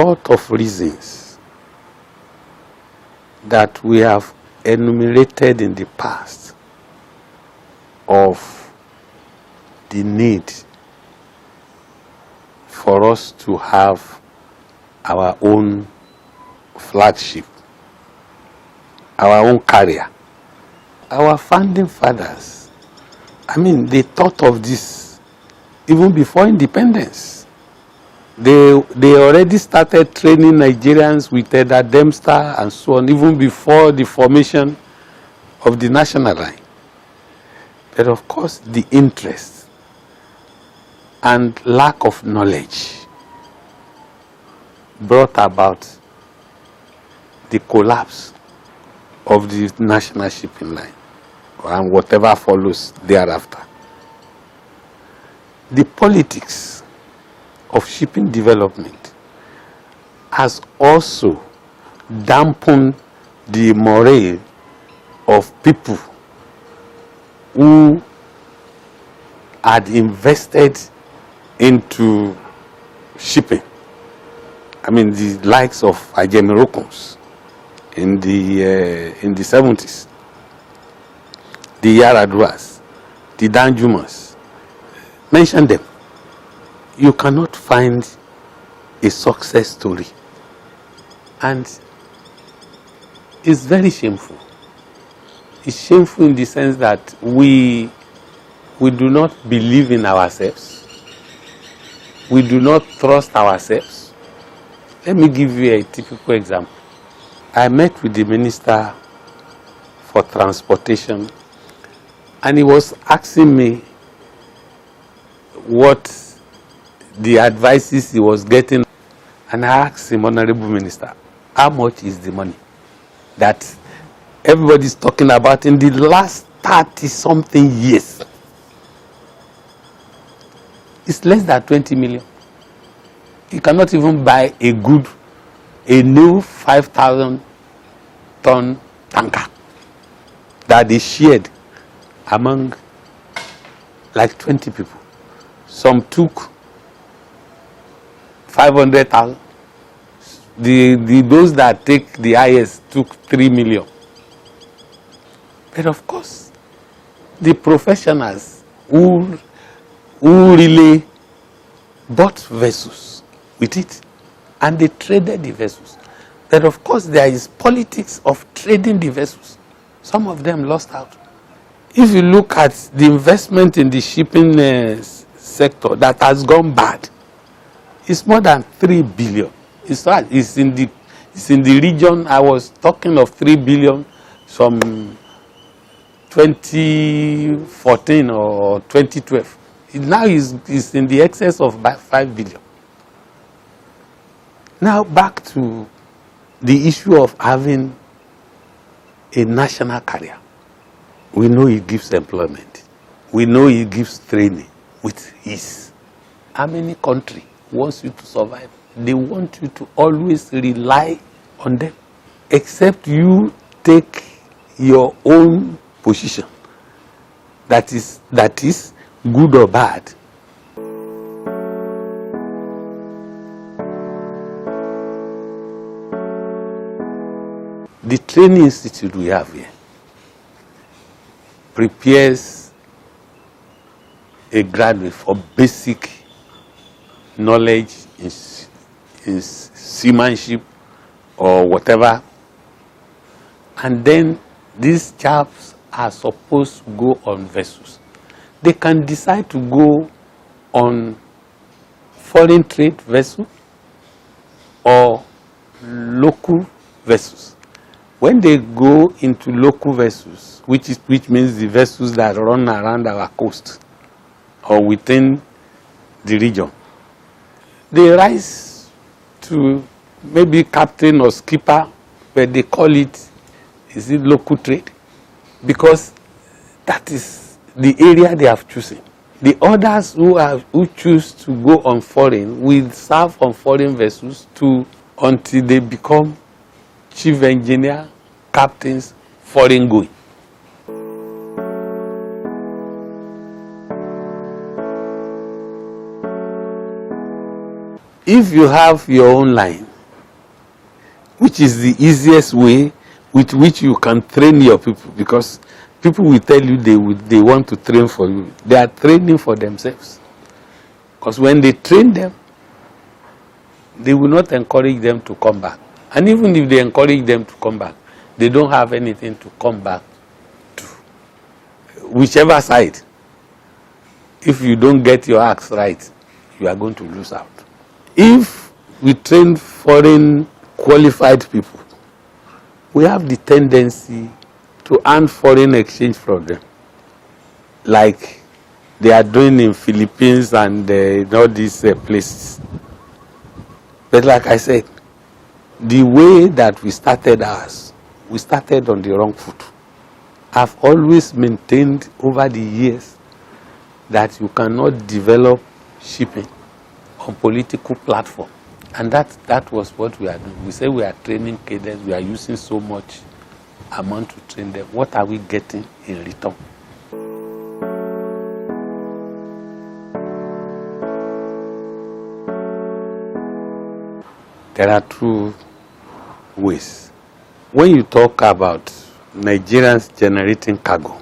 lot of reasons that we have enumerated in the past of the need for us to have our own flagship, our own carrier. Our founding fathers, they thought of this even before independence. They already started training Nigerians with Edda Dempster and so on, even before the formation of the national line. But of course, the interest and lack of knowledge brought about the collapse of the National Shipping Line and whatever follows thereafter. The politics of shipping development has also dampened the morale of people who had invested into shipping. The likes of Ajemirokons in the 70s, the Yaraduas, the Danjumas. Mention them. You cannot find a success story. And it's very shameful. It's shameful in the sense that we do not believe in ourselves. We do not trust ourselves. Let me give you a typical example. I met with the Minister for Transportation, and he was asking me what the advices he was getting. And I asked him, Honorable Minister, how much is the money that everybody's talking about in the last 30-something years? It's less than 20 million. You cannot even buy a new 5,000-ton tanker that they shared among like 20 people. Some took 500,000. Those that take the highest took 3 million. But of course, the professionals who really bought vessels with it, and they traded the vessels. But of course, there is politics of trading the vessels. Some of them lost out. If you look at the investment in the shipping sector that has gone bad, it's more than 3 billion. It's in the region. I was talking of 3 billion from 2014 or 2012. Now it's in the excess of 5 billion. Now back to the issue of having a national carrier. We know it gives employment. We know it gives training with ease. How many countries wants you to survive? They want you to always rely on them, except you take your own position. That is good or bad. The training institute we have here prepares a graduate for basic knowledge in seamanship or whatever, and then these chaps are supposed to go on vessels. They can decide to go on foreign trade vessels or local vessels. When they go into local vessels, which means the vessels that run around our coast or within the region, they rise to maybe captain or skipper, but they call it, is it local trade? Because that is the area they have chosen. The others who choose to go on foreign will serve on foreign vessels until they become chief engineer, captains, foreign going. If you have your own line which is the easiest way with which you can train your people, because people will tell you they want to train for you. They are training for themselves. Because when they train them, they will not encourage them to come back. And even if they encourage them to come back, they don't have anything to come back to. Whichever side, if you don't get your acts right, you are going to lose out. If we train foreign qualified people, we have the tendency to earn foreign exchange from them, like they are doing in Philippines and in all these places. But like I said, the way that we started ours, we started on the wrong foot. I've always maintained over the years that you cannot develop shipping on political platform. And that was what we are doing. We say we are training cadets, we are using so much amount to train them. What are we getting in return? There are two ways. When you talk about Nigerians generating cargo,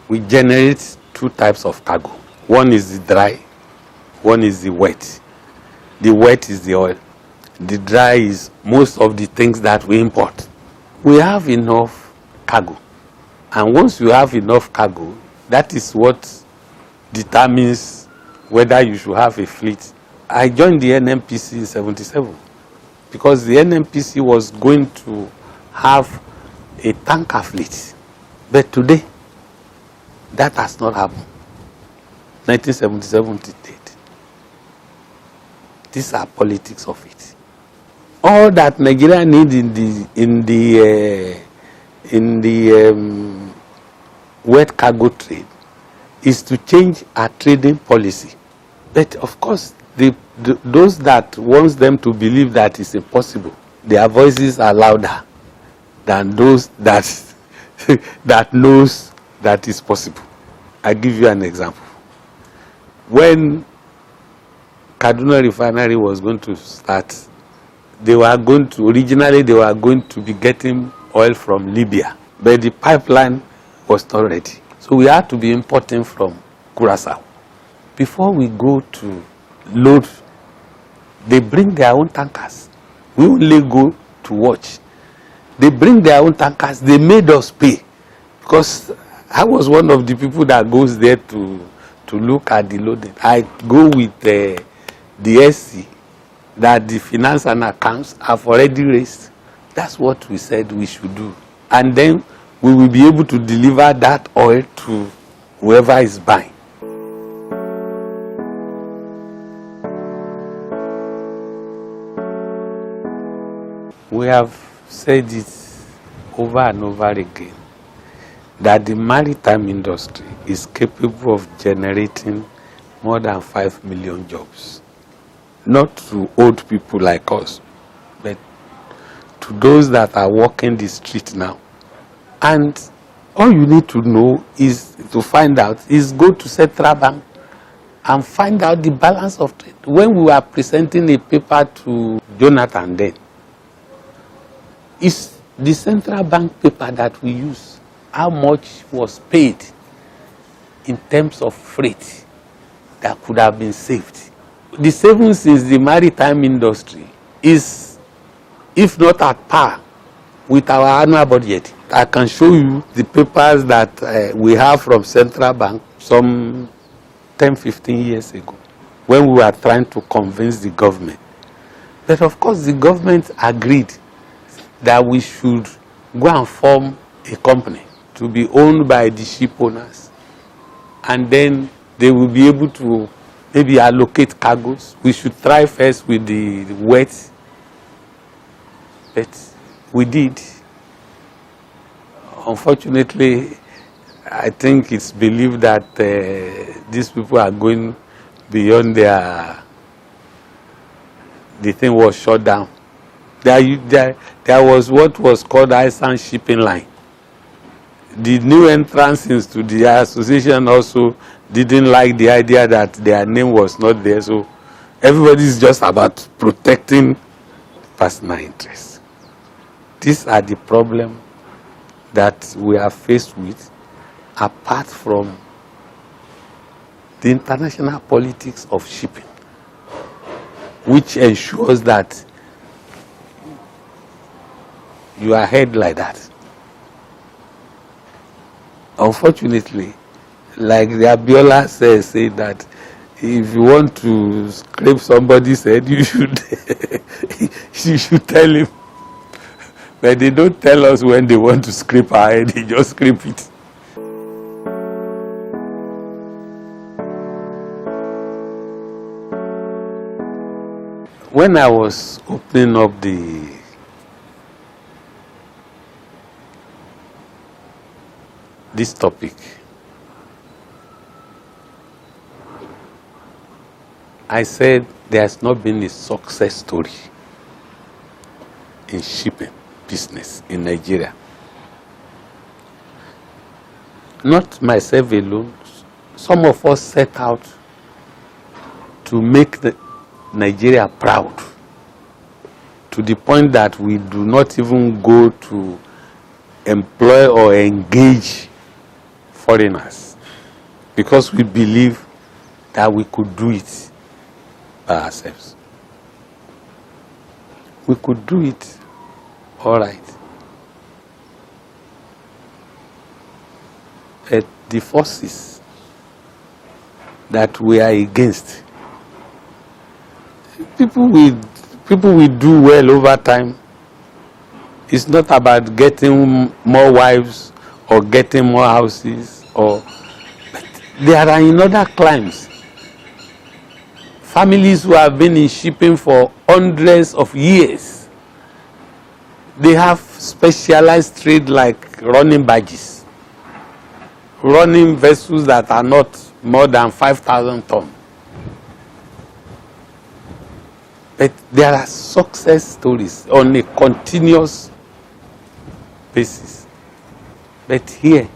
we generate two types of cargo. One is the dry, one is the wet. The wet is the oil. The dry is most of the things that we import. We have enough cargo. And once you have enough cargo, that is what determines whether you should have a fleet. I joined the NNPC in 1977 because the NNPC was going to have a tanker fleet. But today, that has not happened. 1977 to date. These are politics of it. All that Nigeria needs in the wet cargo trade is to change our trading policy. But of course, those that wants them to believe that it's impossible, their voices are louder than those that that knows that it's possible. I give you an example. When Kaduna refinery was going to start, originally they were going to be getting oil from Libya, but the pipeline was not ready. So we had to be importing from Curaçao. Before we go to load, they bring their own tankers. We only go to watch. They bring their own tankers. They made us pay, because I was one of the people that goes there to look at the loading. I go with the SC that the finance and accounts have already raised. That's what we said we should do. And then we will be able to deliver that oil to whoever is buying. We have said it over and over again that the maritime industry is capable of generating more than 5 million jobs. Not to old people like us, but to those that are walking the street now. And all you need to know is to find out, is go to Central Bank and find out the balance of trade. When we were presenting a paper to Jonathan then, it's the Central Bank paper that we use. How much was paid in terms of freight that could have been saved? The savings in the maritime industry is, if not at par with our annual budget. I can show you the papers that we have from Central Bank some 10-15 years ago, when we were trying to convince the government. But of course, the government agreed that we should go and form a company to be owned by the shipowners, and then they will be able to maybe allocate cargoes. We should try first with the wet, but we did. Unfortunately, I think it's believed that these people are going beyond the thing was shut down. There was what was called Isaac Shipping Line. The new entrants into the association also didn't like the idea that their name was not there. So everybody is just about protecting personal interests. these are the problems that we are faced with, apart from the international politics of shipping, which ensures that you are ahead like that. Unfortunately, like the Abiola says, say that if you want to scrape somebody's head, you should you should tell him. But they don't tell us when they want to scrape our head, they just scrape it. When I was opening up this topic, I said there has not been a success story in shipping business in Nigeria. Not myself alone. Some of us set out to make Nigeria proud, to the point that we do not even go to employ or engage foreigners, because we believe that we could do it by ourselves. We could do it all right. But the forces that we are against, people will do well over time. It's not about getting more wives or getting more houses, but there are in other climes families who have been in shipping for hundreds of years. They have specialized trade like running barges, running vessels that are not more than 5,000 tons. But there are success stories on a continuous basis. But here,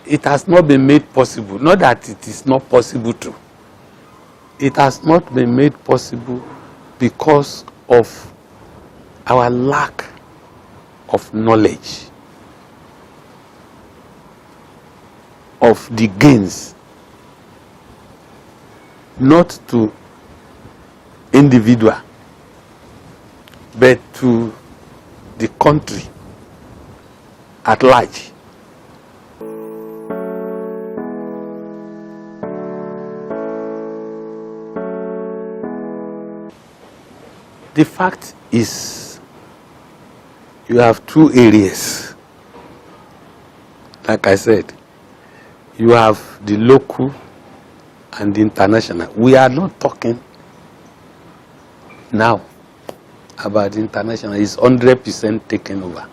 it has not been made possible. Not that it is not possible to. It has not been made possible because of our lack of knowledge of the gains, not to individual, but to the country at large. The fact is, you have two areas. Like I said, you have the local and the international. We are not talking now about the international. It's 100% taken over.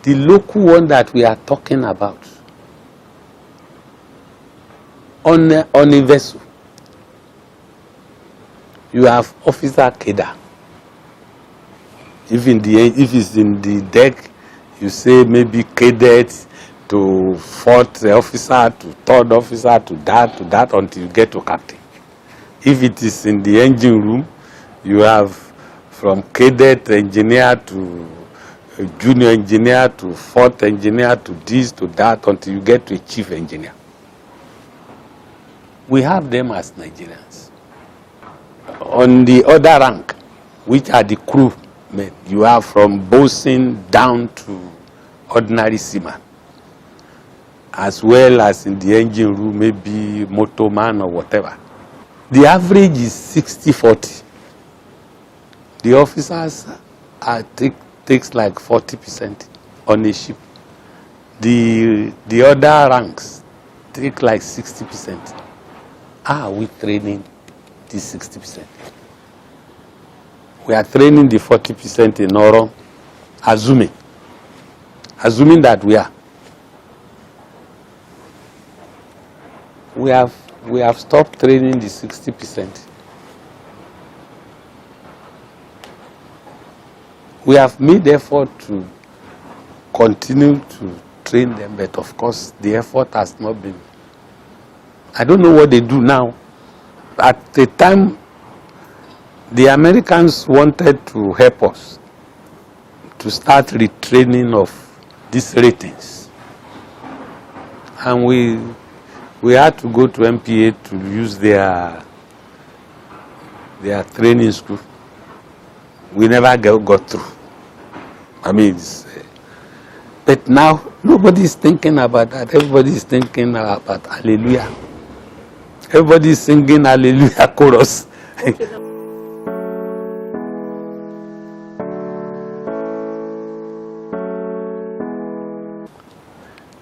The local one that we are talking about, on a vessel, you have officer cadre. If it's in the deck, you say maybe cadets to fourth officer to third officer to that until you get to captain. If it is in the engine room, you have from cadet engineer to junior engineer to fourth engineer to this to that until you get to a chief engineer. We have them as Nigerians. On the other rank, which are the crew, you have from boatswain down to ordinary seaman, as well as in the engine room, maybe motorman or whatever. The average is 60-40. The officers takes like 40% on a ship. The other ranks take like 60%. How are we training the 60%? We are training the 40% in Oro, assuming that we are. We have stopped training the 60%. We have made effort to continue to train them, but of course the effort has not been. I don't know what they do now. At the time, the Americans wanted to help us. to start retraining of these ratings. And we had to go to MPA to use their training school. We never got through. I mean, but now nobody is thinking about that. Everybody is thinking about hallelujah. Everybody is singing hallelujah chorus.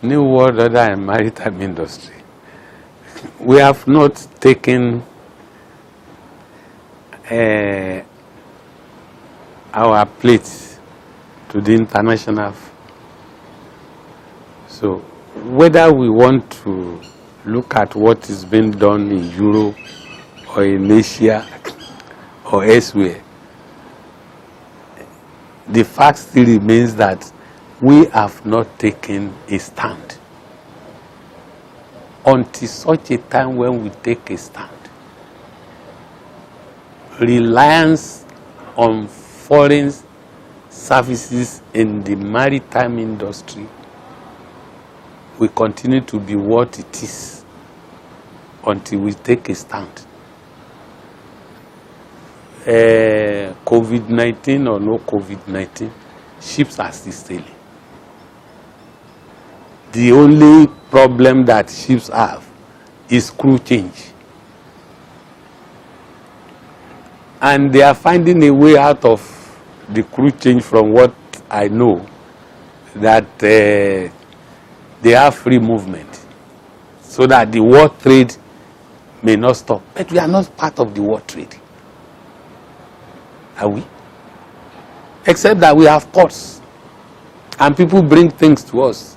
New world order and maritime industry. We have not taken our plates to the international. So whether we want to look at what is being done in Europe or in Asia or elsewhere, the fact still remains that we have not taken a stand. Until such a time when we take a stand, reliance on foreign services in the maritime industry will continue to be what it is until we take a stand. COVID-19 or no COVID-19, ships are still sailing. The only problem that ships have is crew change. And they are finding a way out of the crew change, from what I know, that they have free movement so that the world trade may not stop. But we are not part of the world trade. Are we? Except that we have ports and people bring things to us.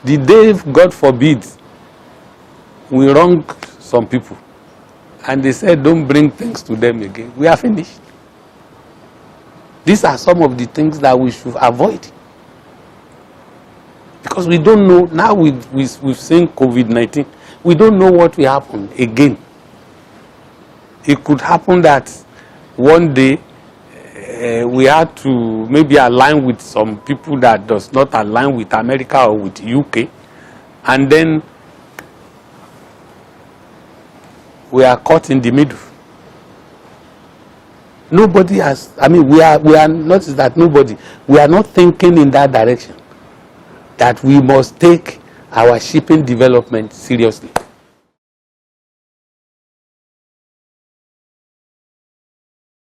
The day, God forbid, we wrong some people and they said don't bring things to them again, we are finished. These are some of the things that we should avoid. Because we don't know, now we've seen COVID-19, we don't know what will happen again. It could happen that one day we had to maybe align with some people that does not align with America or with UK, and then we are caught in the middle. Nobody has, I mean, we are notice that nobody, we are not thinking in that direction, that we must take our shipping development seriously.